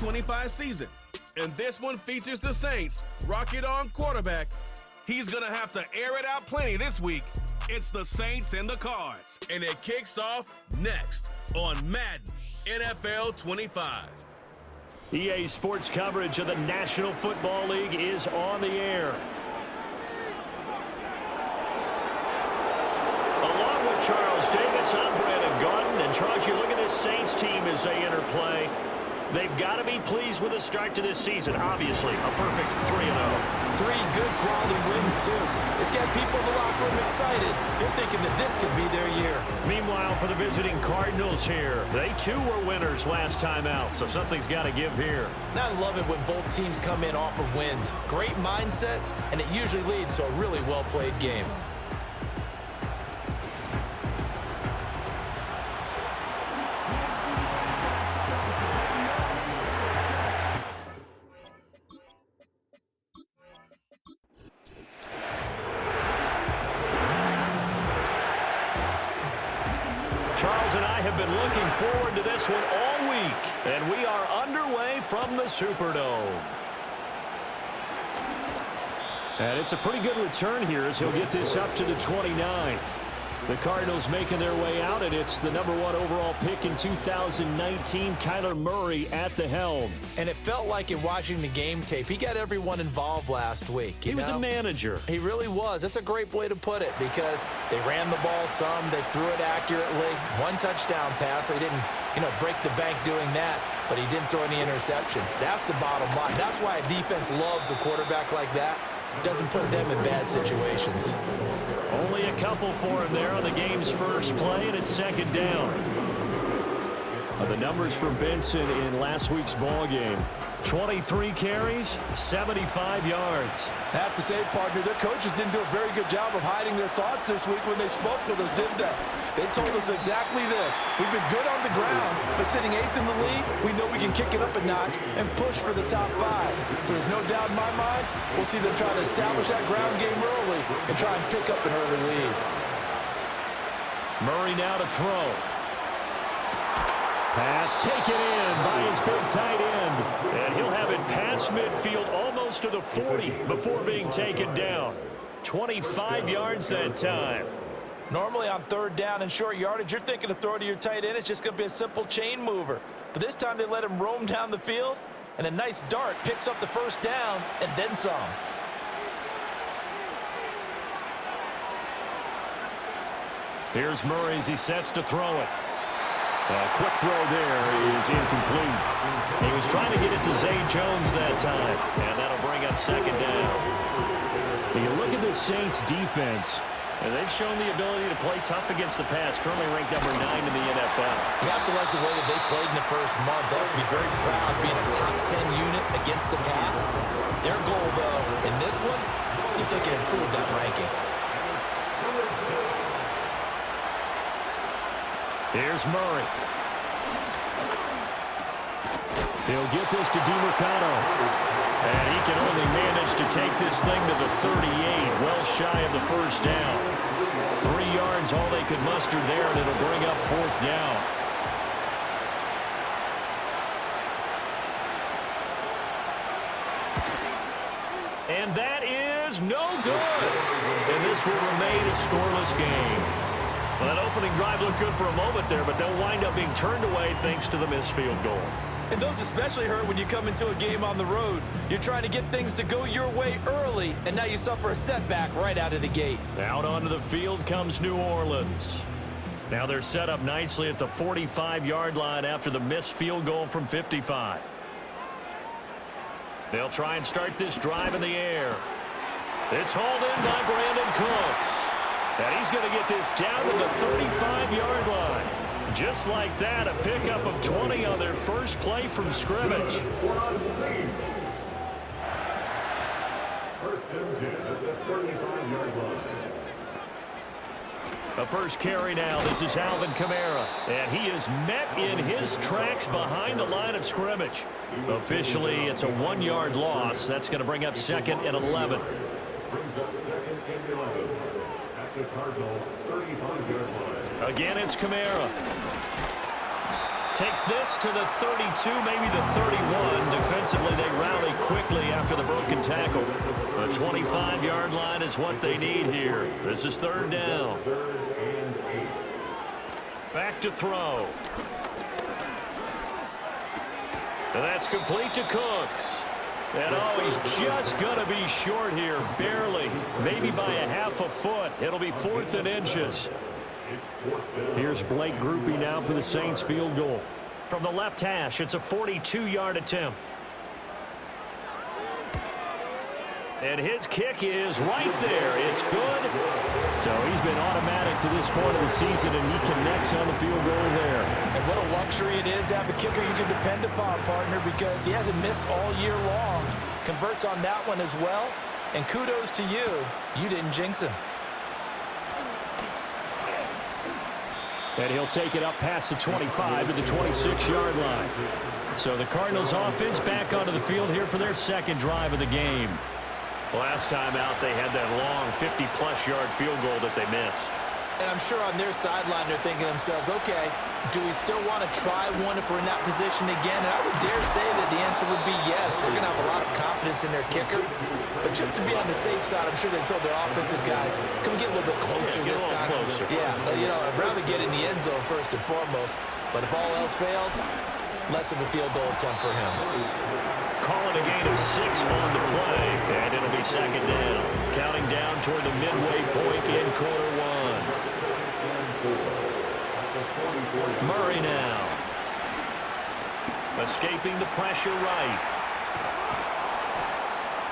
2025 season. And this one features the Saints' rocket-armed quarterback. He's going to have to air it out plenty this week. It's the Saints and the Cards. And it kicks off next on Madden NFL 25. EA Sports coverage of the National Football League is on the air. Along with Charles Davis, I'm Brandon Gaudin. And Charles, you look at this Saints team as they enter play. They've got to be pleased with the start to this season. Obviously, a perfect 3-0. 3 good quality wins, too. It's got people in the locker room excited. They're thinking that this could be their year. Meanwhile, for the visiting Cardinals here, they too were winners last time out, so something's got to give here. I love it when both teams come in off of wins. Great mindsets, and it usually leads to a really well-played game. Charles and I have been looking forward to this one all week, and we are underway from the Superdome. And it's a pretty good return here as he'll get this up to the 29. The Cardinals making their way out, and it's the #1 overall pick in 2019, Kyler Murray at the helm. And it felt like in watching the game tape, he got everyone involved last week. He was a manager. He really was. That's a great way to put it because they ran the ball some, they threw it accurately. 1 touchdown pass, so he didn't, break the bank doing that, but he didn't throw any interceptions. That's the bottom line. That's why a defense loves a quarterback like that. Doesn't put them in bad situations. Only a couple for him there on the game's first play, and it's second down. The numbers for Benson in last week's ball game. 23 carries, 75 yards. I have to say, partner, their coaches didn't do a very good job of hiding their thoughts this week when they spoke with us, did they? They told us exactly this. We've been good on the ground, but sitting 8th in the league, we know we can kick it up a notch and push for the top 5. So there's no doubt in my mind, we'll see them try to establish that ground game early and try and pick up an early lead. Murray now to throw. Pass taken in by his big tight end. And he'll have it past midfield almost to the 40 before being taken down. 25 yards that time. Normally on 3rd down and short yardage, you're thinking to throw to your tight end. It's just going to be a simple chain mover. But this time they let him roam down the field, and a nice dart picks up the first down and then some. Here's Murray as he sets to throw it. A quick throw there is incomplete. He was trying to get it to Zay Jones that time, and that'll bring up second down. You look at the Saints defense, and they've shown the ability to play tough against the pass, currently ranked #9 in the NFL. You have to like the way that they played in the first month. They have to be very proud being a top 10 unit against the pass. Their goal, though, in this one, see if they can improve that ranking. Here's Murray. He'll get this to DeMarcano. And he can only manage to take this thing to the 38, well shy of the first down. 3 yards, all they could muster there, and it'll bring up 4th down. And that is no good. And this will remain a scoreless game. Well, that opening drive looked good for a moment there, but they'll wind up being turned away thanks to the missed field goal. And those especially hurt when you come into a game on the road. You're trying to get things to go your way early, and now you suffer a setback right out of the gate. Out onto the field comes New Orleans. Now they're set up nicely at the 45-yard line after the missed field goal from 55. They'll try and start this drive in the air. It's hauled in by Brandon Cooks. And he's going to get this down to the 35-yard line. Just like that, a pickup of 20 on their first play from scrimmage. First and 10 at the 35-yard line. A first carry now. This is Alvin Kamara. And he is met in his tracks behind the line of scrimmage. Officially, it's a 1-yard loss. That's going to bring up 2nd and 11. Brings up 2nd and 11 at the Cardinals' 35-yard line. Again, it's Kamara. Takes this to the 32, maybe the 31. Defensively, they rally quickly after the broken tackle. The 25-yard line is what they need here. This is third down. Back to throw. And that's complete to Cooks. And oh, he's just going to be short here, barely, maybe by a half a foot. It'll be 4th and inches. Here's Blake Groupie now for the Saints field goal. From the left hash, it's a 42-yard attempt. And his kick is right there. It's good. So he's been automatic to this point of the season, and he connects on the field goal there. And what a luxury it is to have a kicker you can depend upon, partner, because he hasn't missed all year long. Converts on that one as well. And kudos to you. You didn't jinx him. And he'll take it up past the 25 to the 26-yard line. So the Cardinals offense back onto the field here for their second drive of the game. Last time out, they had that long 50-plus yard field goal that they missed. And I'm sure on their sideline they're thinking to themselves, okay, do we still want to try one if we're in that position again? And I would dare say that the answer would be yes. They're going to have a lot of confidence in their kicker. But just to be on the safe side, I'm sure they told their offensive guys, can we get a little bit closer this time? Closer. Yeah, you know, I'd rather get in the end zone first and foremost. But if all else fails, less of a field goal attempt for him. Calling a gain of 6 on the play, and it'll be second down. Counting down toward the midway point in quarter one. Murray now. Escaping the pressure right.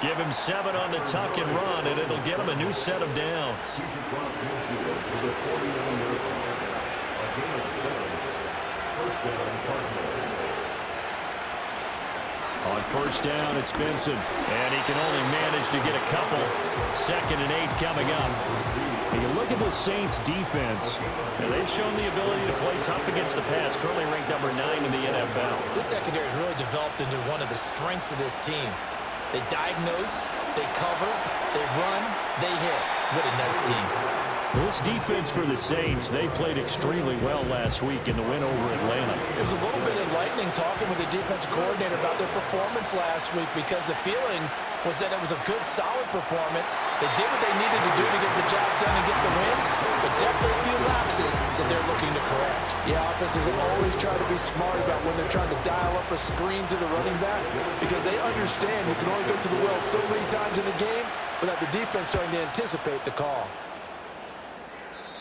Give him 7 on the tuck and run, and it'll get him a new set of downs. On first down, it's Benson, and he can only manage to get a couple. 2nd and 8 coming up. And you look at the Saints defense, and they've shown the ability to play tough against the pass, currently ranked number 9 in the NFL. This secondary has really developed into one of the strengths of this team. They diagnose, they cover, they run, they hit. What a nice team. This defense for the Saints, they played extremely well last week in the win over Atlanta. It was a little bit enlightening talking with the defensive coordinator about their performance last week, because the feeling was that it was a good, solid performance. They did what they needed to do to get the job done and get the win, but definitely a few lapses that they're looking to correct. Yeah, offenses always try to be smart about when they're trying to dial up a screen to the running back, because they understand you can only go to the well so many times in the game without the defense starting to anticipate the call.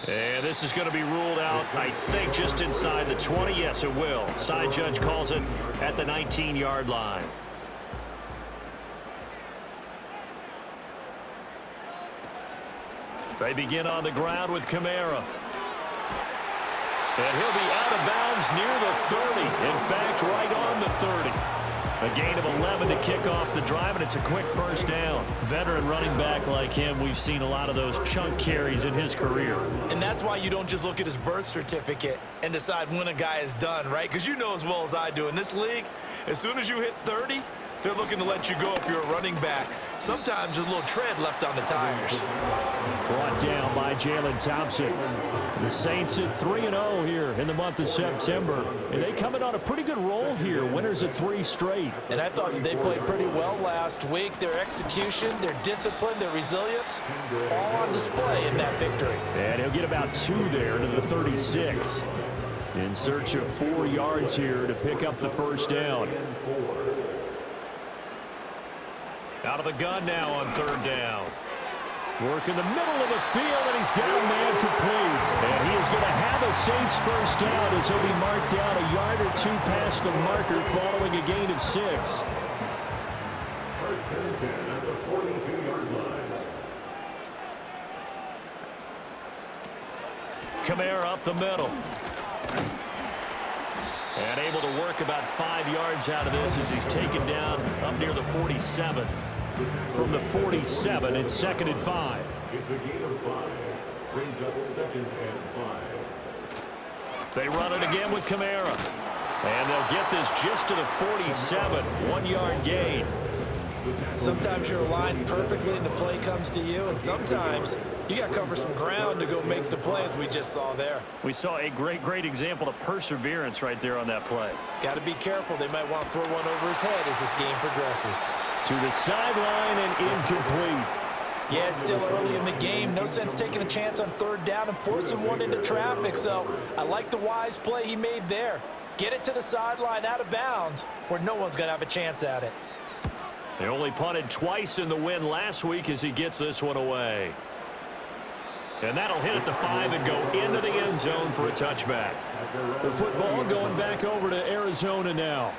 And this is going to be ruled out, I think, just inside the 20. Yes, it will. Side judge calls it at the 19-yard line. They begin on the ground with Kamara. And he'll be out of bounds near the 30. In fact, right on the 30. A gain of 11 to kick off the drive, and it's a quick first down. Veteran running back like him, we've seen a lot of those chunk carries in his career. And that's why you don't just look at his birth certificate and decide when a guy is done, right? Because you know as well as I do, in this league, as soon as you hit 30, they're looking to let you go if you're a running back. Sometimes there's a little tread left on the tires. Brought down by Jalen Thompson. The Saints at 3-0 here in the month of September. And they come in on a pretty good roll here. Winners of 3 straight. And I thought that they played pretty well last week. Their execution, their discipline, their resilience, all on display in that victory. And he'll get about 2 there to the 36. In search of 4 yards here to pick up the first down. Out of the gun now on 3rd down. Work in the middle of the field, and he's got a man complete. And he is going to have a Saints first down as he'll be marked down a yard or 2 past the marker following a gain of 6. First and 10 at the 42-yard line. Kamara up the middle. And able to work about 5 yards out of this as he's taken down up near the 47. From the 47, it's 2nd and 5. It's a gain of 5. Brings up 2nd and 5. They run it again with Kamara. And they'll get this just to the 47. 1-yard gain. Sometimes you're aligned perfectly and the play comes to you, and sometimes You got to cover some ground to go make the play as we just saw there. We saw a great example of perseverance right there on that play. Got to be careful. They might want to throw one over his head as this game progresses. To the sideline and incomplete. Yeah, it's still early in the game. No sense taking a chance on third down and forcing one into traffic. So I like the wise play he made there. Get it to the sideline out of bounds where no one's going to have a chance at it. They only punted twice in the win last week as he gets this one away. And that'll hit at the 5 and go into the end zone for a touchback. The football going back over to Arizona now.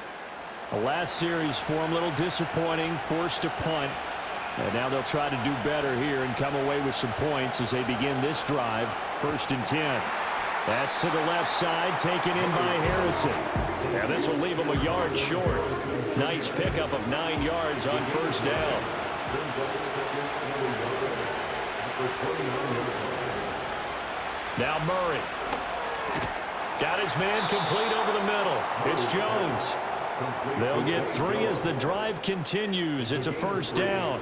The last series for him, a little disappointing, forced to punt. And now they'll try to do better here and come away with some points as they begin this drive, 1st and 10. That's to the left side, taken in by Harrison. And this will leave him a yard short. Nice pickup of 9 yards on 1st down. Now Murray. Got his man complete over the middle. It's Jones. They'll get 3 as the drive continues. It's a 1st down.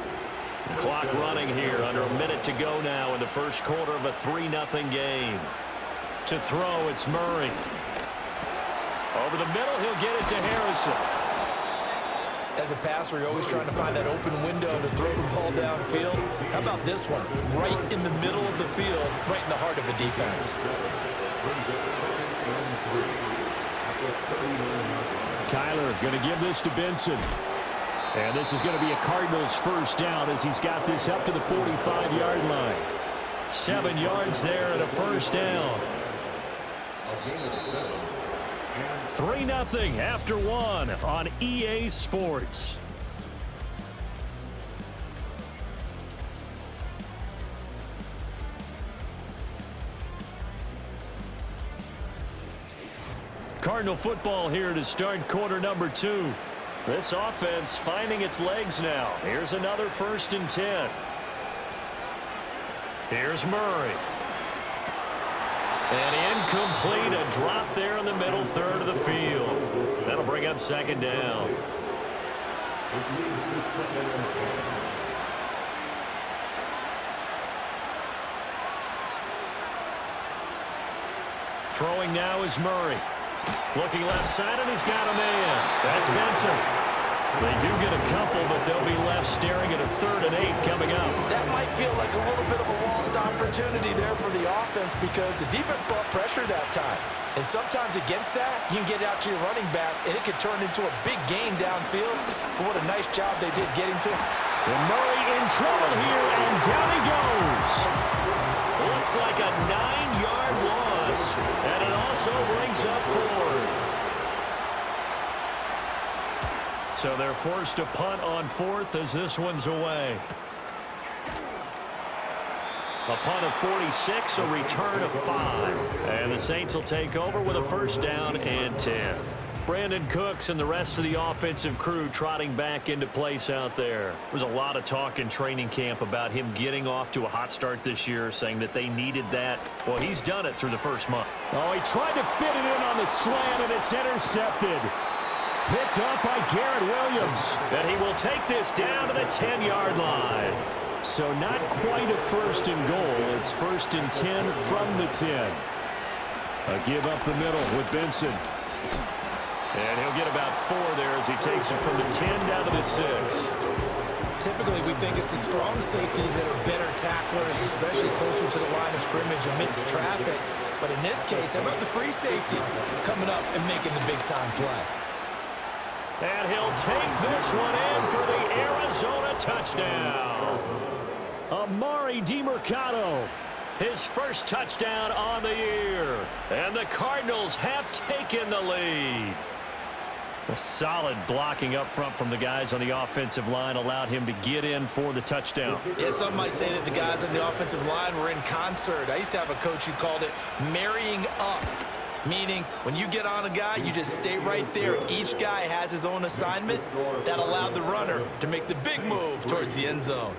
The clock running here, under a minute to go now in the first quarter of a 3-0 game. To throw, it's Murray. Over the middle, he'll get it to Harrison. As a passer, you're always trying to find that open window to throw the ball downfield. How about this one? Right in the middle of the field, right in the heart of the defense. Kyler going to give this to Benson. And this is going to be a Cardinals 1st down as he's got this up to the 45-yard line. 7 yards there and a 1st down. 3-0 after 1 on EA Sports. Cardinal football here to start quarter number 2. This offense finding its legs now. Here's another 1st and 10. Here's Murray. And incomplete, a drop there in the middle third of the field. That'll bring up 2nd down. Throwing now is Murray. Looking left side, and he's got a man. That's Benson. They do get a couple, but they'll be left staring at a 3rd and 8 coming up. That might feel like a little bit of a lost opportunity there for the offense because the defense brought pressure that time. And sometimes against that, you can get out to your running back, and it could turn into a big gain downfield. But what a nice job they did getting to him. And Murray in trouble here, and down he goes. Looks like a 9-yard loss, and it also brings up 4th. So they're forced to punt on 4th as this one's away. A punt of 46, a return of 5. And the Saints will take over with a 1st down and 10. Brandon Cooks and the rest of the offensive crew trotting back into place out there. There's a lot of talk in training camp about him getting off to a hot start this year, saying that they needed that. Well, he's done it through the first month. Oh, he tried to fit it in on the slant, and it's intercepted. Picked up by Garrett Williams. And he will take this down to the 10-yard line. So not quite a 1st and goal. It's 1st and 10 from the 10. A give up the middle with Benson. And he'll get about 4 there as he takes it from the 10 down to the 6. Typically, we think it's the strong safeties that are better tacklers, especially closer to the line of scrimmage amidst traffic. But in this case, how about the free safety coming up and making the big-time play? And he'll take this one in for the Arizona touchdown. Amari DiMercado, his first touchdown on the year. And the Cardinals have taken the lead. A solid blocking up front from the guys on the offensive line allowed him to get in for the touchdown. Yeah, some might say that the guys on the offensive line were in concert. I used to have a coach who called it marrying up, meaning when you get on a guy, you just stay right there. Each guy has his own assignment. That allowed the runner to make the big move towards the end zone.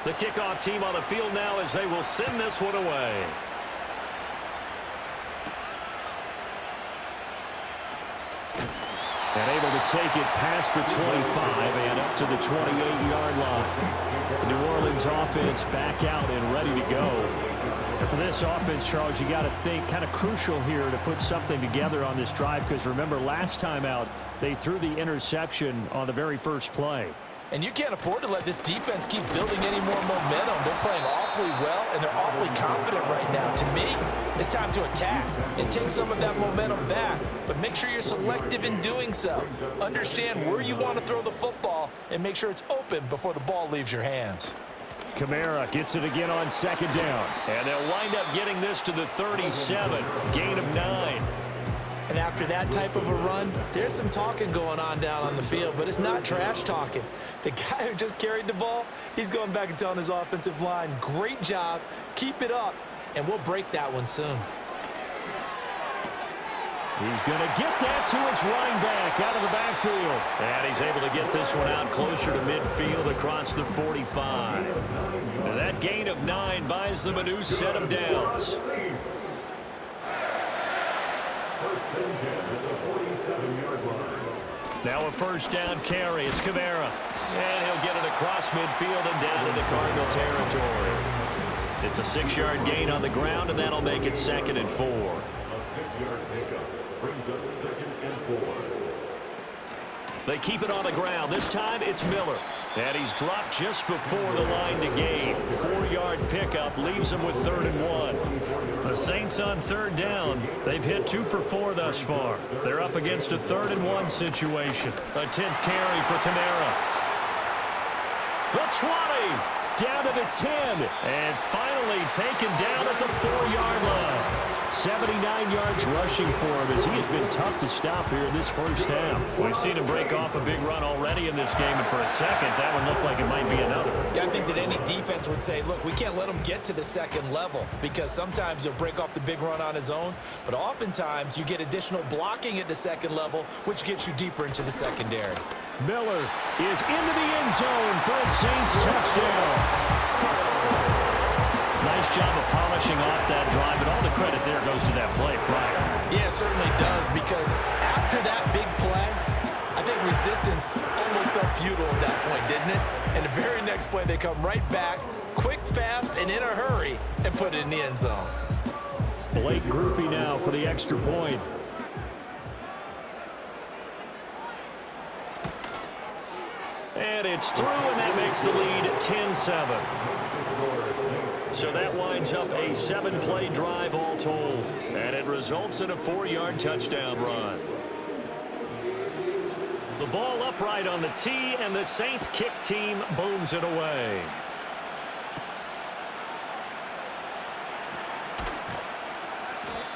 The kickoff team on the field now as they will send this one away. And able to take it past the 25 and up to the 28-yard line. The New Orleans offense back out and ready to go. And for this offense, Charles, you got to think kind of crucial here to put something together on this drive, because remember, last time out, they threw the interception on the very first play. And you can't afford to let this defense keep building any more momentum. They're playing awfully well, and they're awfully confident right now. To me, it's time to attack and take some of that momentum back, but make sure you're selective in doing so. Understand where you want to throw the football and make sure it's open before the ball leaves your hands. Kamara gets it again on second down. And they'll wind up getting this to the 37. Gain of 9. And after that type of a run, there's some talking going on down on the field, but it's not trash talking. The guy who just carried the ball, he's going back and telling his offensive line, great job, keep it up, and we'll break that one soon. He's going to get that to his running back out of the backfield. And he's able to get this one out closer to midfield across the 45. And that gain of 9 buys them a new set of downs. Now a first down carry. It's Kamara. And he'll get it across midfield and down into Cardinal territory. It's a 6-yard gain on the ground, and that'll make it 2nd and 4. A 6-yard pickup brings up 2nd and 4. They keep it on the ground. This time it's Miller. And he's dropped just before the line to gain. 4-yard pickup leaves him with 3rd and 1. The Saints on 3rd down. They've hit 2 for 4 thus far. They're up against a 3rd and 1 situation. A 10th carry for Kamara. The 20. Down to the 10. And finally taken down at the 4-yard line. 79 yards rushing for him as he has been tough to stop here in this first half. We've seen him break off a big run already in this game, and for a second, that one looked like it might be another. Yeah, I think that any defense would say, look, we can't let him get to the 2nd level, because sometimes he'll break off the big run on his own, but oftentimes you get additional blocking at the 2nd level, which gets you deeper into the secondary. Miller is into the end zone for a Saints touchdown. Nice job of polishing off that drive, and all the credit there goes to that play prior. Yeah, it certainly does, because after that big play, I think resistance almost felt futile at that point, didn't it? And the very next play, they come right back, quick, fast, and in a hurry, and put it in the end zone. Blake Groupie now for the extra point. And it's through, and that makes the lead 10-7. So that winds up a 7-play drive all told. And it results in a 4-yard touchdown run. The ball upright on the tee, and the Saints kick team booms it away.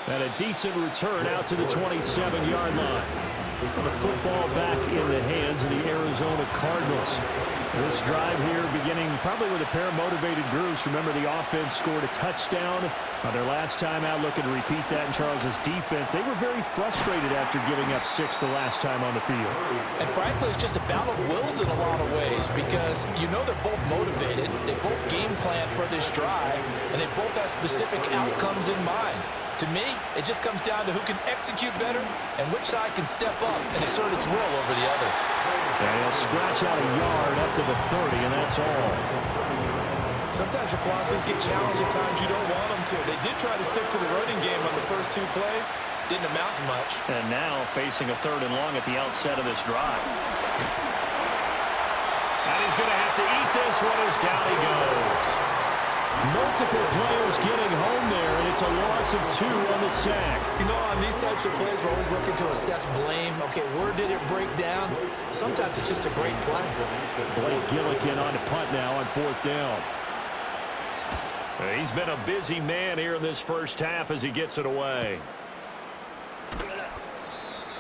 And a decent return out to the 27-yard line. The football back in the hands of the Arizona Cardinals. This drive here beginning probably with a pair of motivated groups. Remember, the offense scored a touchdown on their last time out. Looking to repeat that in Charles's defense. They were very frustrated after giving up 6 the last time on the field. And frankly, it's just a battle of wills in a lot of ways, because you know they're both motivated. They both game plan for this drive, and they both have specific outcomes in mind. To me, it just comes down to who can execute better and which side can step up and assert its will over the other. And he'll scratch out a yard up to the 30, and that's all. Sometimes your philosophies get challenged at times you don't want them to. They did try to stick to the running game on the first 2 plays. Didn't amount to much. And now facing a 3rd and long at the outset of this drive. And he's going to have to eat this one as down he goes. Multiple players getting home there, and it's a loss of 2 on the sack. You know, on these types of plays, we're always looking to assess blame. Okay, where did it break down? Sometimes it's just a great play. Blake Gillikin on the punt now on 4th down. He's been a busy man here in this first half as he gets it away.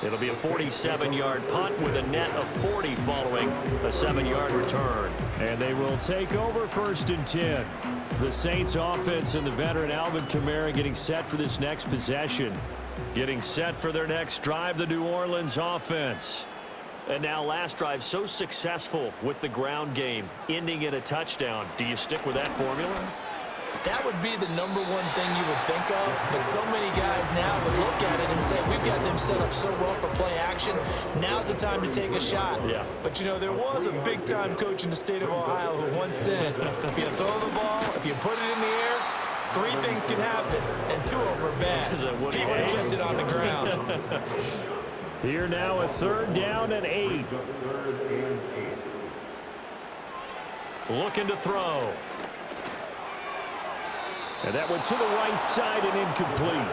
It'll be a 47-yard punt with a net of 40 following a 7-yard return. And they will take over 1st and 10. The Saints offense and the veteran Alvin Kamara getting set for this next possession. Getting set for their next drive, the New Orleans offense. And now last drive so successful with the ground game, ending in a touchdown. Do you stick with that formula? That would be the number one thing you would think of, but so many guys now would look at it and say, we've got them set up so well for play action, now's the time to take a shot. Yeah. But, you know, there was a big-time coach in the state of Ohio who once said, if you throw the ball, if you put it in the air, 3 things can happen, and 2 of them are bad. He would have kept it on the ground. Here now a 3rd down and 8. Looking to throw. And that went to the right side and incomplete.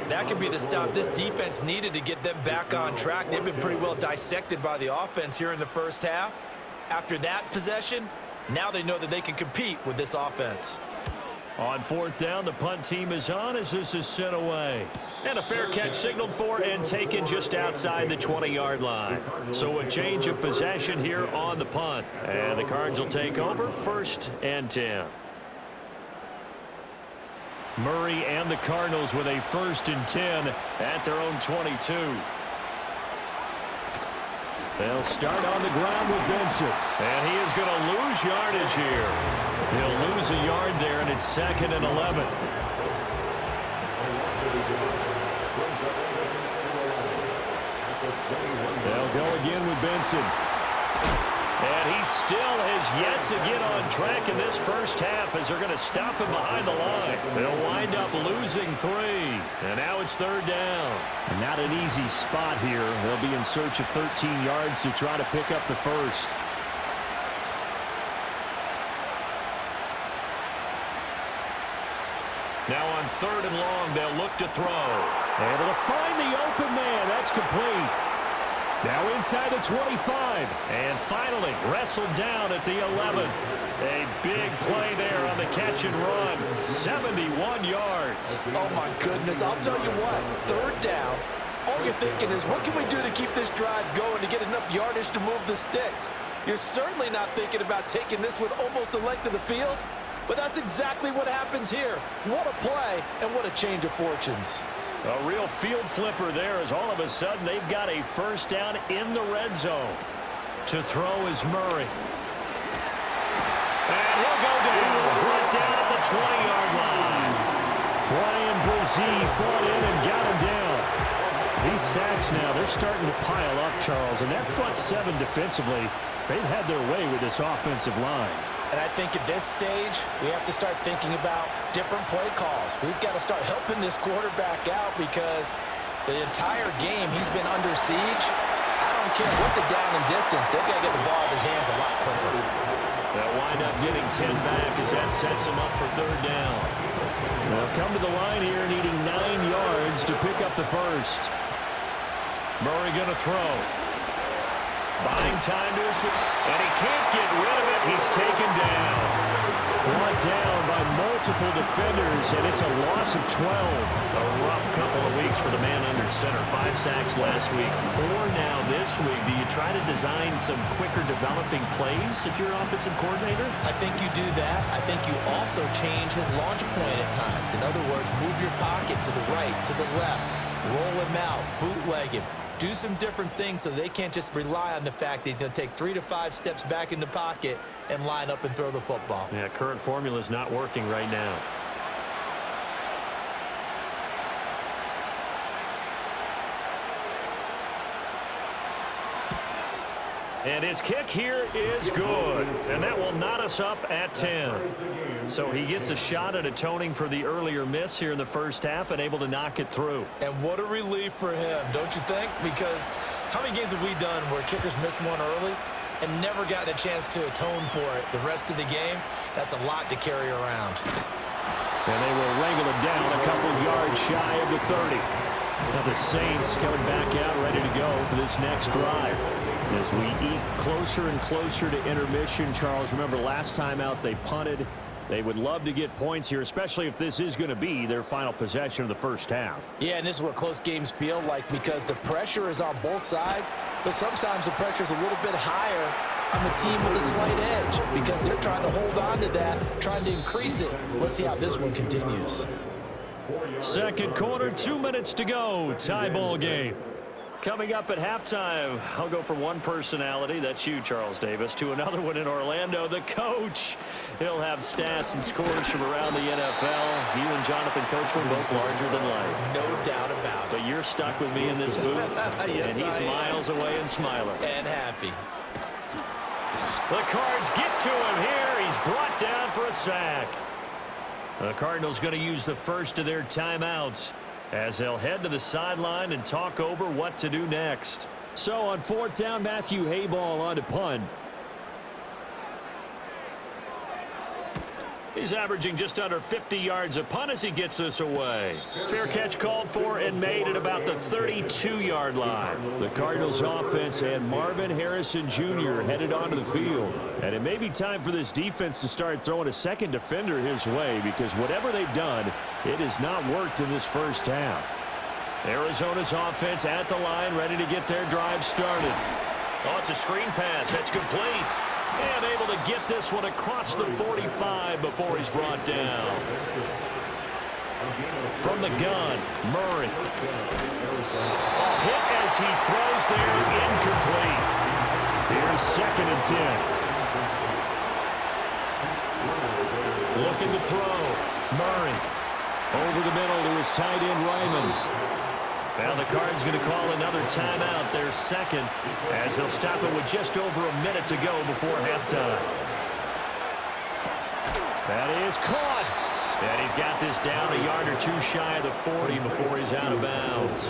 That could be the stop this defense needed to get them back on track. They've been pretty well dissected by the offense here in the first half. After that possession, now they know that they can compete with this offense. On 4th down, the punt team is on as this is sent away. And a fair catch signaled for and taken just outside the 20-yard line. So a change of possession here on the punt. And the Cards will take over 1st and 10. Murray and the Cardinals with a 1st and 10 at their own 22. They'll start on the ground with Benson. And he is going to lose yardage here. He'll lose a yard there, and it's 2nd and 11. They'll go again with Benson. And he still has yet to get on track in this first half as they're going to stop him behind the line. They'll wind up losing 3. And now it's 3rd down. And not an easy spot here. They'll be in search of 13 yards to try to pick up the first. Now on 3rd and long, they'll look to throw. Able to find the open man. That's complete. Now inside the 25. And finally wrestled down at the 11. A big play there on the catch and run. 71 yards. Oh, my goodness. I'll tell you what. 3rd down. All you're thinking is, what can we do to keep this drive going to get enough yardage to move the sticks? You're certainly not thinking about taking this one almost the length of the field. But that's exactly what happens here. What a play and what a change of fortunes. A real field flipper there as all of a sudden they've got a 1st down in the red zone. To throw is Murray. And he'll go down. Brought down at the 20-yard line. Brian Brzee fought in and got him down. These sacks now, they're starting to pile up, Charles. And that front 7 defensively, they've had their way with this offensive line. And I think at this stage, we have to start thinking about different play calls. We've got to start helping this quarterback out because the entire game he's been under siege. I don't care what the down and distance. They've got to get the ball out of his hands a lot quicker. They'll wind up getting 10 back as that sets him up for 3rd down. They'll come to the line here needing 9 yards to pick up the first. Murray going to throw. Buying time to his, and he can't get rid of it. He's taken down. Brought down by multiple defenders, and it's a loss of 12. A rough couple of weeks for the man under center. 5 sacks last week, 4 now this week. Do you try to design some quicker developing plays if you're an offensive coordinator? I think you do that. I think you also change his launch point at times. In other words, move your pocket to the right, to the left, roll him out, bootleg him. Do some different things so they can't just rely on the fact that he's going to take 3 to 5 steps back in the pocket and line up and throw the football. Yeah, current formula is not working right now. And his kick here is good. And that will knot us up at 10. So he gets a shot at atoning for the earlier miss here in the first half and able to knock it through. And what a relief for him, don't you think? Because how many games have we done where kickers missed one early and never gotten a chance to atone for it the rest of the game? That's a lot to carry around. And they will wrangle it down a couple yards shy of the 30. Now the Saints coming back out ready to go for this next drive. As we eat closer and closer to intermission, Charles, remember last time out they punted. They would love to get points here, especially if this is going to be their final possession of the first half. Yeah, and this is what close games feel like because the pressure is on both sides, but sometimes the pressure is a little bit higher on the team with a slight edge because they're trying to hold on to that, trying to increase it. Let's see how this one continues. Second quarter, 2 minutes to go. Tie ball game. Coming up at halftime, I'll go from one personality, that's you, Charles Davis, to another one in Orlando, the coach. He'll have stats and scores from around the NFL. You and Jonathan Coachman both larger than life. No doubt about it. But you're stuck with me in this booth, yes, and he's I am. miles away and smiling. And happy. The Cards get to him here. He's brought down for a sack. The Cardinals going to use the first of their timeouts as they'll head to the sideline and talk over what to do next. So on fourth down, Matthew Hayball on to punt. He's averaging just under 50 yards a punt as he gets this away. Fair catch called for and made at about the 32-yard line. The Cardinals offense and Marvin Harrison Jr. headed onto the field. And it may be time for this defense to start throwing a second defender his way, because whatever they've done, it has not worked in this first half. Arizona's offense at the line, ready to get their drive started. Oh, it's a screen pass. That's complete. And able to get this one across the 45 before he's brought down. From the gun, Murray. A hit as he throws there, incomplete. Here's 2nd and 10. Looking to throw. Murray. 10. Over the middle to his tight end, Ryman. Now the Cards going to call another timeout, their second, as they'll stop it with just over a minute to go before halftime. That is caught. And he's got this down a yard or two shy of the 40 before he's out of bounds.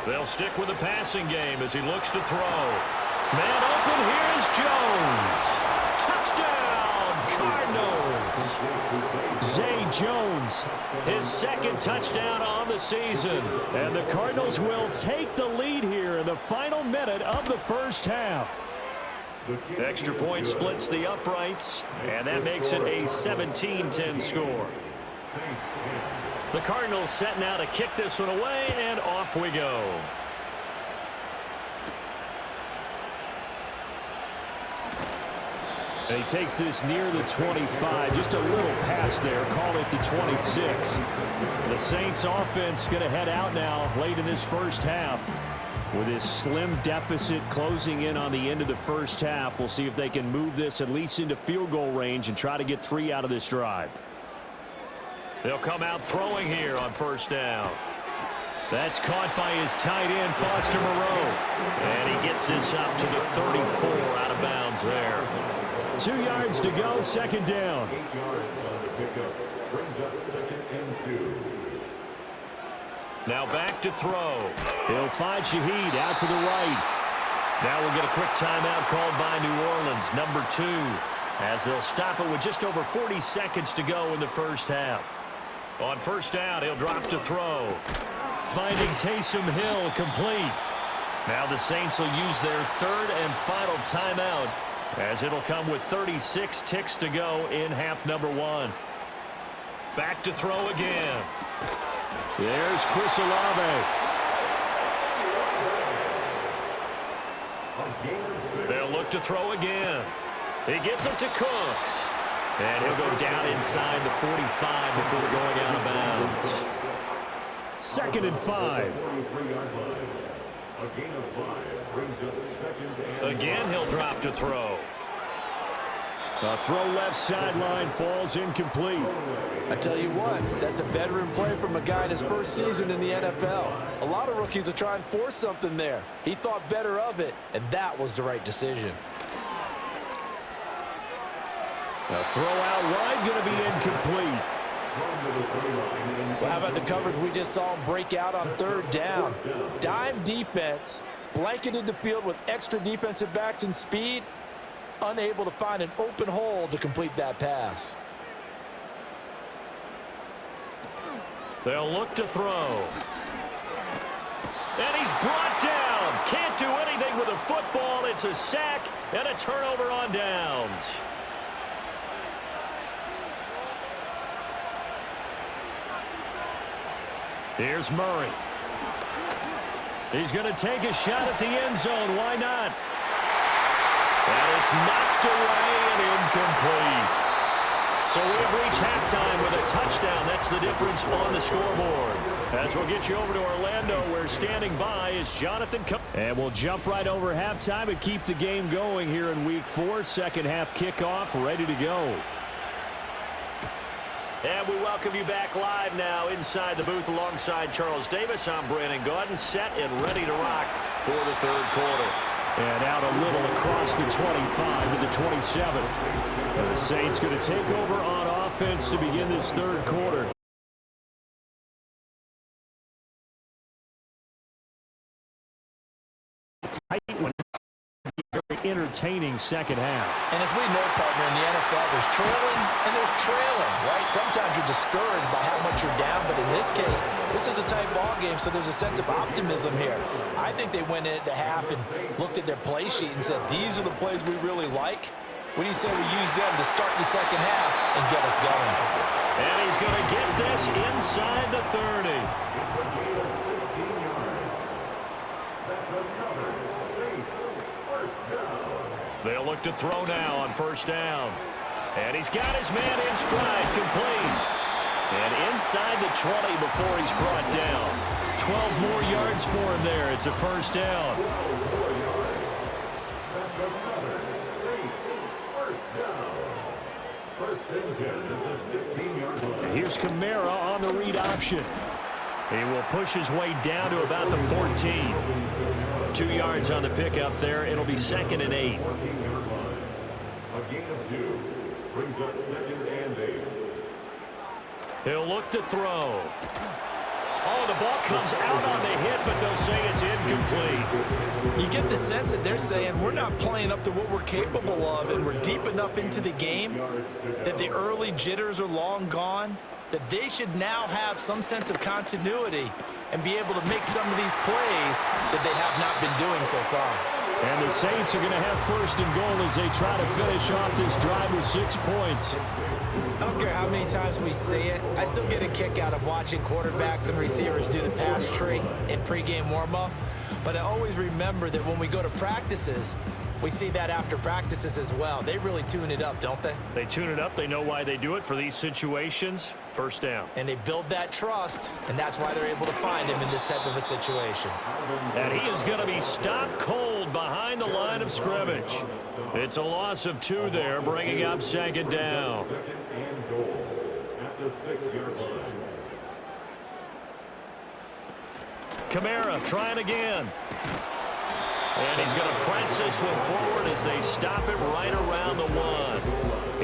They'll stick with the passing game as he looks to throw. Man open, here's Jones. Touchdown, Cardinals. Zay Jones, His second touchdown on the season. and the Cardinals will take the lead here in the final minute of the first half. Extra point splits the uprights, and that makes it a 17-10 score. The Cardinals set now to kick this one away, and off we go. And he takes this near the 25, just a little pass there, call it the 26. The Saints offense going to head out now late in this first half. With this slim deficit closing in on the end of the first half, we'll see if they can move this at least into field goal range and try to get 3 out of this drive. They'll come out throwing here on first down. That's caught by his tight end, Foster Moreau. And he gets this up to the 34, out of bounds there. 2 yards to go, 2nd down. 8 yards on the pickup. Brings up 2nd and 2. Now back to throw. He'll find Shaheed out to the right. Now we'll get a quick timeout called by New Orleans, number 2, as they'll stop it with just over 40 seconds to go in the first half. On first down, he'll drop to throw. Finding Taysom Hill, complete. Now the Saints will use their 3rd and final timeout, as it'll come with 36 ticks to go in half number 1. Back to throw again. There's Chris Olave. They'll look to throw again. He gets it to Cooks. And he'll go down inside the 45 before going out of bounds. 2nd and 5. A gain of 5 brings up 2nd and Again, he'll drop to throw. A throw left sideline falls incomplete. I tell you what, that's a veteran play from a guy in his first season in the NFL. A lot of rookies will try and force something there. He thought better of it, and that was the right decision. A throw out wide going to be incomplete. Well, how about the coverage we just saw him break out on 3rd down? Dime defense, blanketed the field with extra defensive backs and speed, unable to find an open hole to complete that pass. They'll look to throw. And he's brought down. Can't do anything with a football. It's a sack and a turnover on downs. Here's Murray. He's going to take a shot at the end zone. Why not? And it's knocked away and incomplete. So we have reached halftime with a touchdown. That's the difference on the scoreboard. As we'll get you over to Orlando, where standing by is Jonathan. And we'll jump right over halftime and keep the game going here in Week 4. Second half kickoff, ready to go. And we welcome you back live now inside the booth alongside Charles Davis. I'm Brandon Gaudin, set and ready to rock for the third quarter. And out a little across the 25 to the 27. And the Saints going to take over on offense to begin this third quarter. Tight one. Very entertaining second half. And as we know, partner, in the NFL, there's trailing and there's trailing, right? Sometimes you're discouraged by how much you're down, but in this case, this is a tight ball game, so there's a sense of optimism here. I think they went into half and looked at their play sheet and said, these are the plays we really like. What do you say we use them to start the second half and get us going? And he's going to get this inside the 30. They'll look to throw now on first down. And he's got his man in stride, complete. And inside the 20 before he's brought down. 12 more yards for him there. It's a first down. Here's Kamara on the read option. He will push his way down to about the 14. 2 yards on the pickup there. It'll be 2nd and 8. A gain of 2 brings up 2nd and 8. He'll look to throw. Oh, the ball comes out on the hit, but they'll say it's incomplete. You get the sense that they're saying we're not playing up to what we're capable of, and we're deep enough into the game that the early jitters are long gone, that they should now have some sense of continuity and be able to make some of these plays that they have not been doing so far. And the Saints are going to have first and goal as they try to finish off this drive with 6 points. I don't care how many times we see it. I still get a kick out of watching quarterbacks and receivers do the pass tree in pregame warm-up. But I always remember that when we go to practices, we see that after practices as well. They really tune it up, don't they? They tune it up. They know why they do it for these situations. First down. And they build that trust, and that's why they're able to find him in this type of a situation. And he is going to be stopped cold behind the line of scrimmage. It's a loss of 2 there, bringing up 2nd down. 2nd and goal at the 6-yard line. Kamara trying again. And he's going to press this one forward as they stop it right around the 1.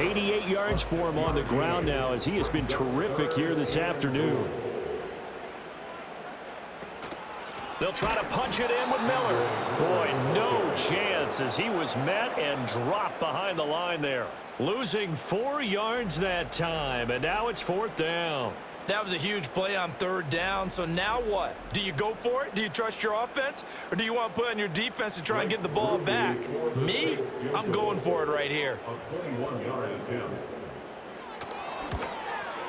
88 yards for him on the ground now as he has been terrific here this afternoon. They'll try to punch it in with Miller. Boy, no chance as he was met and dropped behind the line there. Losing 4 yards that time, and now it's 4th down. That was a huge play on 3rd down, so now what? Do you go for it? Do you trust your offense? Or do you want to put on your defense to try and get the ball back? Me? I'm going for it right here. A 21-yard attempt.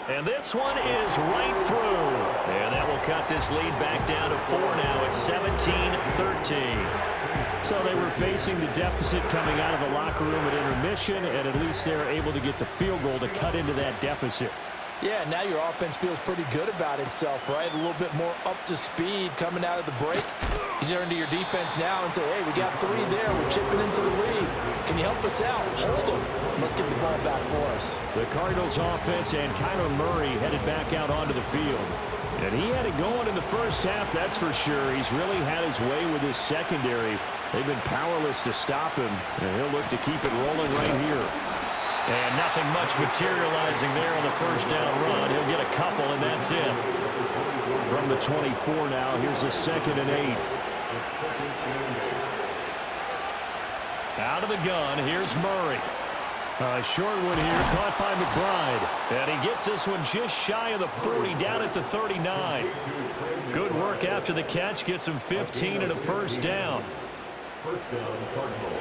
And this one is right through. And that will cut this lead back down to 4 now. It's 17-13. So they were facing the deficit coming out of the locker room at intermission, and at least they were able to get the field goal to cut into that deficit. Yeah, now your offense feels pretty good about itself, right? A little bit more up to speed coming out of the break. You turn to your defense now and say, hey, we got 3 there. We're chipping into the lead. Can you help us out? Hold them. Let's get the ball back for us. The Cardinals offense and Kyler Murray headed back out onto the field. And he had it going in the first half, that's for sure. He's really had his way with his secondary. They've been powerless to stop him, and he'll look to keep it rolling right here. And nothing much materializing there on the first down run. He'll get a couple, and that's it. From the 24 now, here's a 2nd and 8. Out of the gun, here's Murray. A short one here, caught by McBride. And he gets this one just shy of the 40, down at the 39. Good work after the catch, gets him 15 and a first down. First down, Cardinals.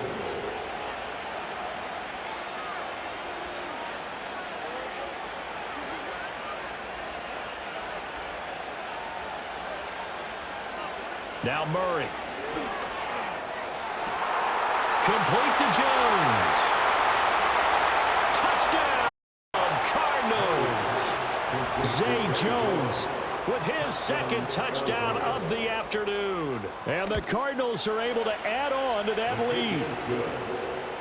Now Murray. Complete to Jones. Touchdown, Zay Jones with his second touchdown of the afternoon. And the Cardinals are able to add on to that lead.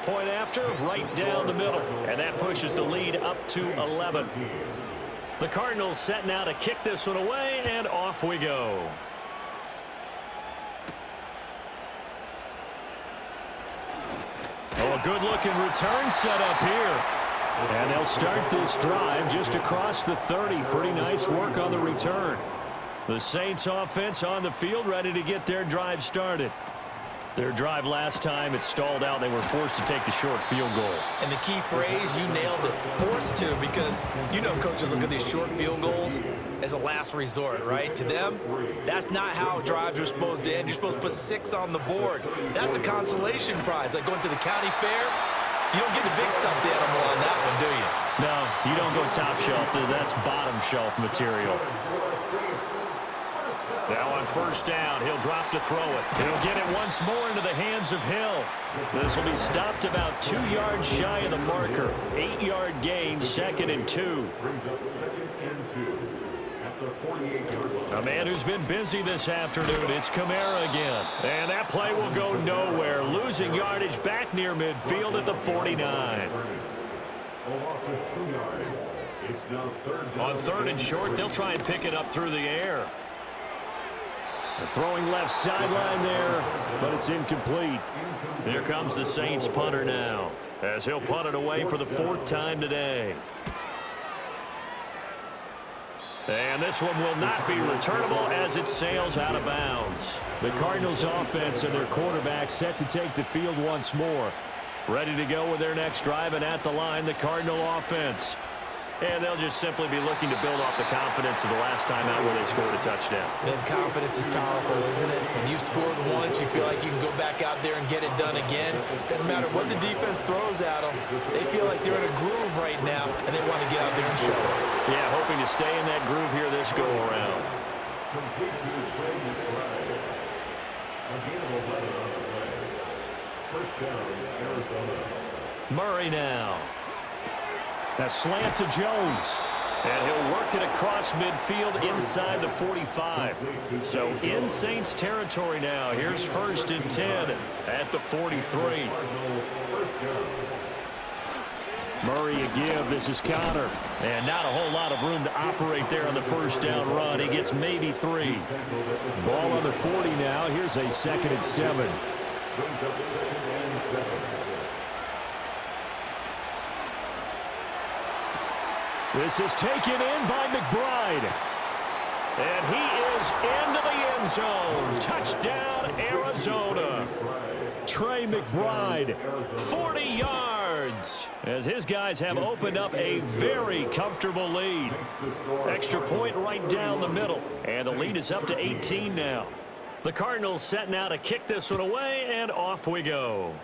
Point after, right down the middle. And that pushes the lead up to 11. The Cardinals set now to kick this one away, and off we go. Oh, a good-looking return set up here. And they'll start this drive just across the 30. Pretty nice work on the return. The Saints offense on the field, ready to get their drive started. Their drive last time, it stalled out. They were forced to take the short field goal. And the key phrase, you nailed it, forced to, because you know coaches look at these short field goals as a last resort, right? To them, that's not how drives are supposed to end. You're supposed to put 6 on the board. That's a consolation prize, like going to the county fair. You don't get the big stuffed animal on that one, do you? No, you don't go top shelf. That's bottom shelf material. Now on first down, he'll drop to throw it. He'll get it once more into the hands of Hill. This will be stopped about 2 yards shy of the marker. 8-yard gain, 2nd and 2. A man who's been busy this afternoon, it's Kamara again. And that play will go nowhere. Losing yardage back near midfield at the 49. On 3rd and short, they'll try and pick it up through the air. Throwing left sideline there, but it's incomplete. Here comes the Saints punter now, as he'll punt it away for the 4th time today. And this one will not be returnable as it sails out of bounds. The Cardinals offense and their quarterback set to take the field once more. Ready to go with their next drive, and at the line, the Cardinal offense. And they'll just simply be looking to build off the confidence of the last time out where they scored a touchdown. Then confidence is powerful, isn't it? When you've scored once, you feel like you can go back out there and get it done again. Doesn't matter what the defense throws at them. They feel like they're in a groove right now, and they want to get out there and show it. Yeah, hoping to stay in that groove here this go-around. Murray now. A slant to Jones. And he'll work it across midfield inside the 45. So in Saints territory now. Here's 1st and 10 at the 43. Murray a give. This is Connor. And not a whole lot of room to operate there on the first down run. He gets maybe 3. Ball on the 40 now. Here's a 2nd and 7. This is taken in by McBride. And he is into the end zone. Touchdown, Arizona. Trey McBride. 40 yards. As his guys have opened up a very comfortable lead. Extra point right down the middle. And the lead is up to 18 now. The Cardinals set now to kick this one away, and off we go.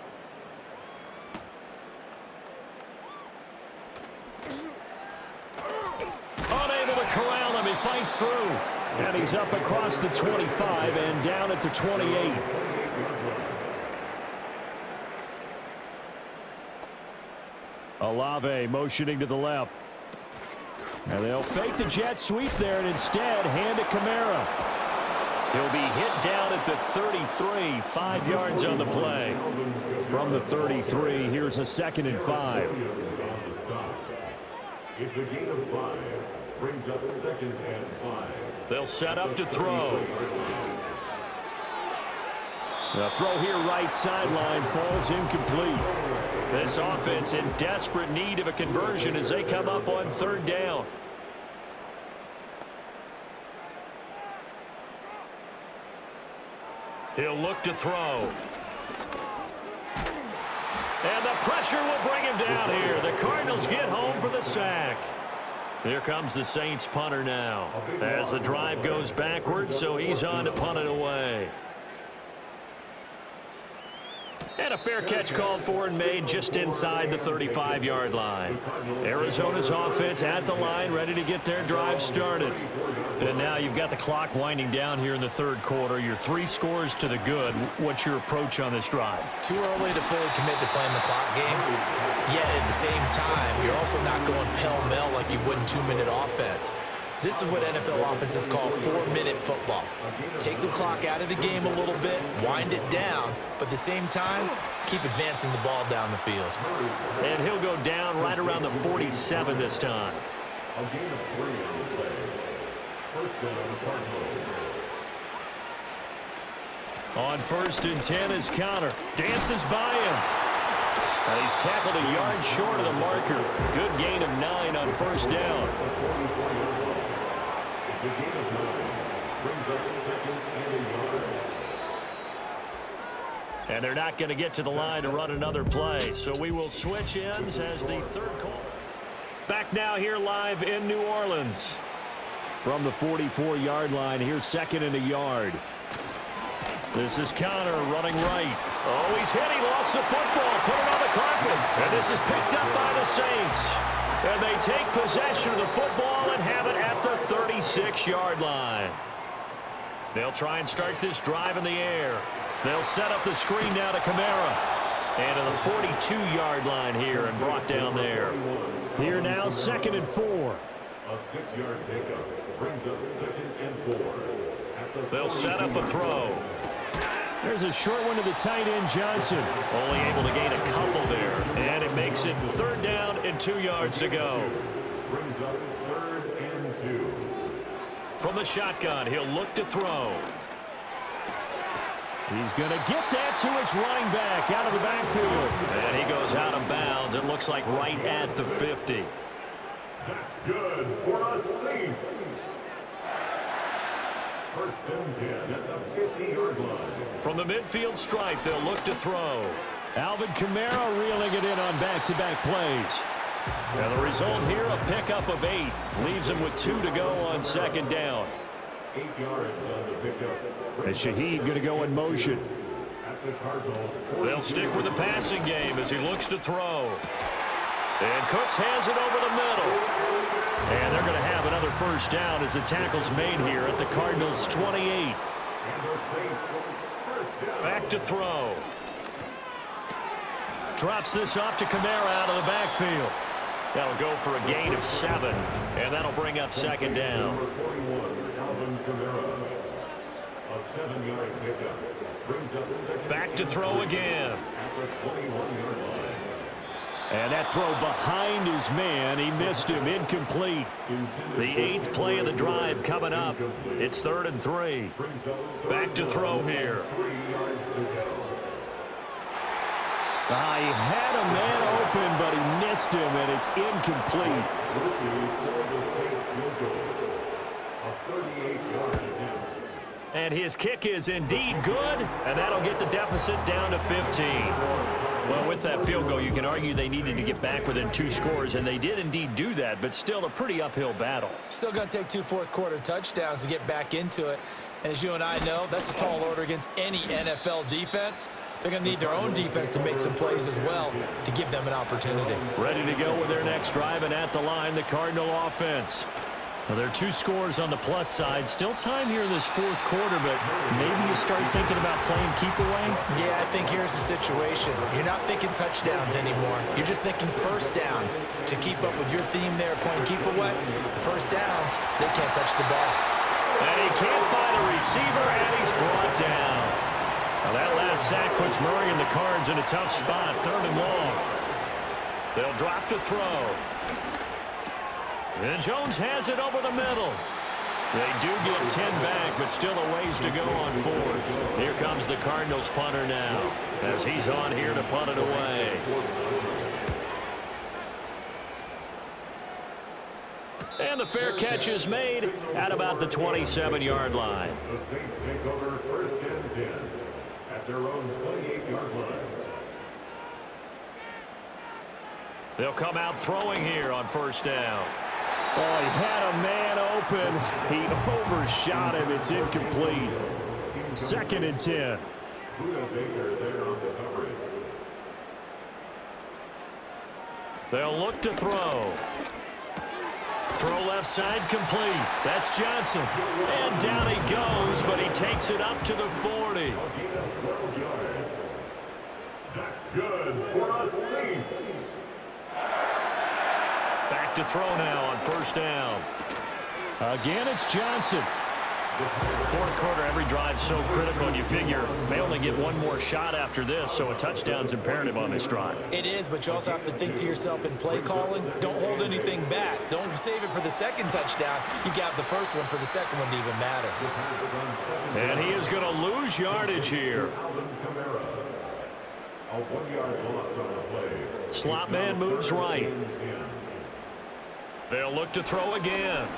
Unable to corral him. He fights through. And he's up across the 25 and down at the 28. Olave motioning to the left. And they'll fake the jet sweep there and instead hand it Kamara. He'll be hit down at the 33, 5 yards on the play. From the 33, here's a 2nd and 5. It's a gain of 5. Brings up 2nd and 5. They'll set up to throw. The throw here right sideline falls incomplete. This offense in desperate need of a conversion as they come up on 3rd down. He'll look to throw. And the pressure will bring him down here. The Cardinals get home for the sack. Here comes the Saints punter now. As the drive goes backwards, so he's on to punt it away. And a fair catch called for and made just inside the 35-yard line. Arizona's offense at the line, ready to get their drive started. And now you've got the clock winding down here in the 3rd quarter. You're 3 scores to the good. What's your approach on this drive? Too early to fully commit to playing the clock game. Yet at the same time, you're also not going pell-mell like you would in 2-minute offense. This is what NFL offenses call 4-minute football. Take the clock out of the game a little bit, wind it down, but at the same time, keep advancing the ball down the field. And he'll go down right around the 47 this time. A gain of 3 on the play. First down, Cardinals. On 1st and 10 is Connor. Dances by him. And he's tackled a yard short of the marker. Good gain of 9 on 1st down. It's a gain of 9. Brings up 2nd and a yard. And they're not going to get to the line to run another play. So we will switch ends as the third call. Back now here live in New Orleans. From the 44-yard line, here's 2nd and a yard. This is Connor running right. Oh, he's hit. He lost the football. Put it on the carpet. And this is picked up by the Saints. And they take possession of the football and have it at the 36-yard line. They'll try and start this drive in the air. They'll set up the screen now to Kamara. And to the 42-yard line here and brought down there. Here now, 2nd and 4. A 6-yard pickup brings up 2nd and 4. They'll set up a throw. There's a short one to the tight end, Johnson. Only able to gain a couple there. And it makes it 3rd down and 2 yards to go. Brings up 3rd and 2. From the shotgun, he'll look to throw. He's going to get that to his running back out of the backfield. And he goes out of bounds. It looks like right at the 50. That's good for the Saints. 1st and 10 at the 50-yard line. From the midfield stripe, they'll look to throw. Alvin Kamara reeling it in on back-to-back plays. And the result here, a pickup of 8. Leaves him with 2 to go on 2nd down. 8 yards on the pickup. And Shaheed going to go in motion. At the Cardinals. They'll stick with the passing game as he looks to throw. And Cooks has it over the middle. And they're going to have another 1st down as the tackle's made here at the Cardinals' 28. Back to throw. Drops this off to Kamara out of the backfield. That'll go for a gain of 7. And that'll bring up 2nd down. Number 41, Alvin Kamara. A 7-yard pickup. Brings up 2nd. Back to throw again. At the 21-yard line. And that throw behind his man. He missed him. Incomplete. The 8th play of the drive coming up. It's 3rd and 3. Back to throw here. He had a man open, but he missed him, and it's incomplete. And his kick is indeed good, and that'll get the deficit down to 15. Well, with that field goal, you can argue they needed to get back within 2 scores, and they did indeed do that, but still a pretty uphill battle. Still going to take 2 fourth-quarter touchdowns to get back into it. And as you and I know, that's a tall order against any NFL defense. They're going to need their own defense to make some plays as well to give them an opportunity. Ready to go with their next drive, and at the line, the Cardinal offense. Well, there are 2 scores on the plus side. Still time here in this 4th quarter, but maybe you start thinking about playing keep away? Yeah, I think here's the situation. You're not thinking touchdowns anymore. You're just thinking 1st downs. To keep up with your theme there, playing keep away, 1st downs, they can't touch the ball. And he can't find a receiver, and he's brought down. Now that last sack puts Murray and the Cards in a tough spot, 3rd and long. They'll drop to throw. And Jones has it over the middle. They do get 10 back, but still a ways to go on 4th. Here comes the Cardinals punter now, as he's on here to punt it away. And the fair catch is made at about the 27-yard line. The Saints take over 1st and 10 at their own 28-yard line. They'll come out throwing here on 1st down. Oh, he had a man open. He overshot him. It's incomplete. 2nd and 10. Buda Baker there on the coverage. They'll look to throw. Throw left side complete. That's Johnson. And down he goes, but he takes it up to the 40. That's good for the Saints. Back to throw now on 1st down. Again, it's Johnson. Fourth quarter, every drive's so critical, and you figure they only get one more shot after this, so a touchdown's imperative on this drive. It is, but you also have to think to yourself in play calling, don't hold anything back. Don't save it for the second touchdown. You got the first one for the second one to even matter. And he is going to lose yardage here. A 1-yard loss on the play. Slot man moves right. They'll look to throw again.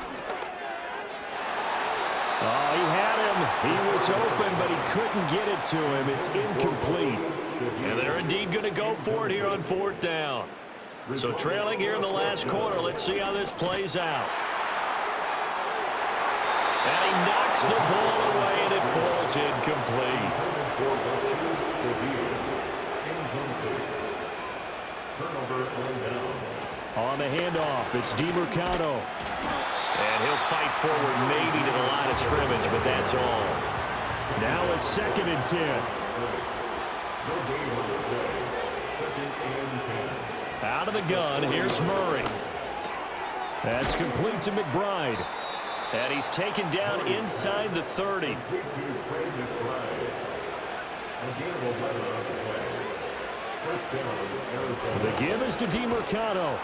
Oh, he had him. He was open, but he couldn't get it to him. It's incomplete. And they're indeed going to go for it here on fourth down. So trailing here in the last quarter. Let's see how this plays out. And he knocks the ball away, and it falls incomplete. On the handoff, it's DeMarcano. And he'll fight forward maybe to the line of scrimmage, but that's all. Now a 2nd and 10. Out of the gun, here's Murray. That's complete to McBride. And he's taken down inside the 30. The give is to DeMarcano.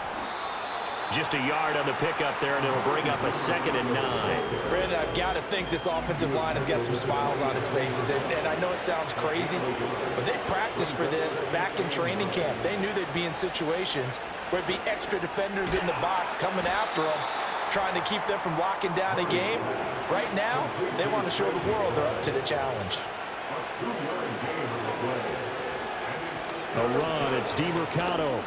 Just a yard on the pickup there, and it'll bring up a 2nd and 9. Brandon, I've got to think this offensive line has got some smiles on its faces. And I know it sounds crazy, but they practiced for this back in training camp. They knew they'd be in situations where it'd be extra defenders in the box coming after them, trying to keep them from locking down a game. Right now, they want to show the world they're up to the challenge. A run, it's DeMarcano.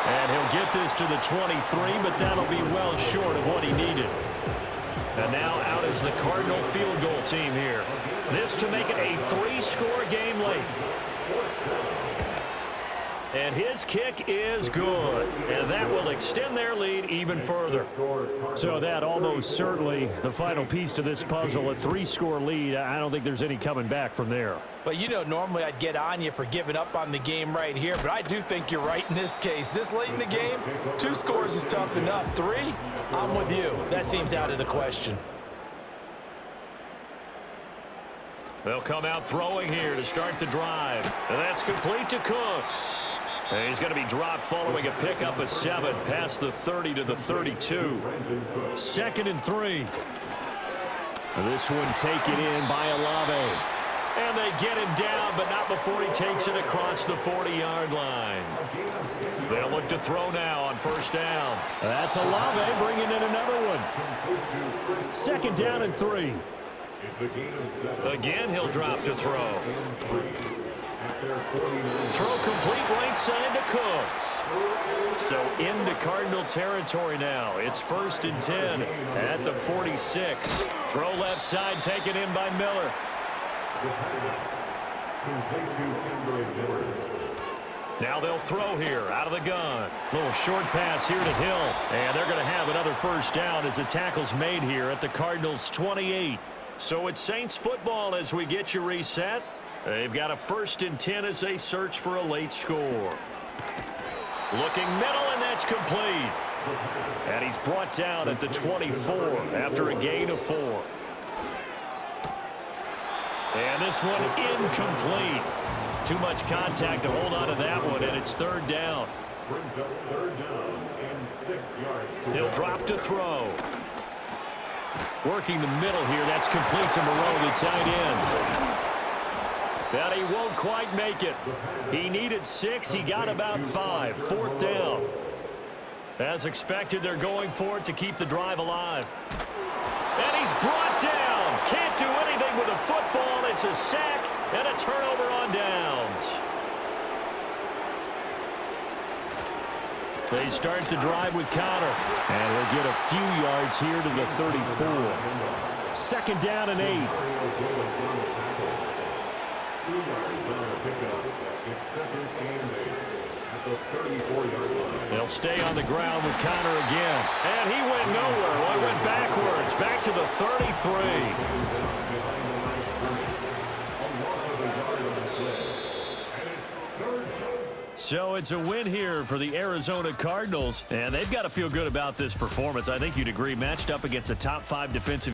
And he'll get this to the 23, but that'll be well short of what he needed. And now out is the Cardinal field goal team here. This to make it a 3-score game late. And his kick is good. And that will extend their lead even further. So that almost certainly the final piece to this puzzle, a 3-score lead. I don't think there's any coming back from there. But, you know, normally I'd get on you for giving up on the game right here, but I do think you're right in this case. This late in the game, 2 scores is tough enough. 3, I'm with you. That seems out of the question. They'll come out throwing here to start the drive. And that's complete to Cooks. And he's going to be dropped following a pickup of 7 past the 30 to the 32. 2nd and 3. This one taken in by Olave. And they get him down, but not before he takes it across the 40-yard line. They'll look to throw now on first down. That's Olave bringing in another one. 2nd down and 3. Again, he'll drop to throw. Throw complete right side to Cooks. So into Cardinal territory now. It's 1st and 10 at the 46. Throw left side taken in by Miller. Now they'll throw here out of the gun. Little short pass here to Hill. And they're going to have another first down as the tackle's made here at the Cardinals' 28. So it's Saints football as we get you reset. They've got a 1st and 10 as they search for a late score. Looking middle, and that's complete. And he's brought down at the 24 after a gain of 4. And this one incomplete. Too much contact to hold on to that one, and it's 3rd down. Brings up 3rd down and 6 yards. He'll drop to throw. Working the middle here. That's complete to Moreau, the tight end. But he won't quite make it. He needed 6. He got about 5. 4th down. As expected, they're going for it to keep the drive alive. And he's brought down. Can't do anything with a football. It's a sack and a turnover on downs. They start the drive with Connor. And he'll get a few yards here to the 34. 2nd down and 8. 2 yards on the pickup. It's 2nd and 8 at the 34-yard line. They'll stay on the ground with Connor again. And he went nowhere. Well, he went backwards. Back to the 33. So it's a win here for the Arizona Cardinals, and they've got to feel good about this performance. I think you'd agree, matched up against a top 5 defensive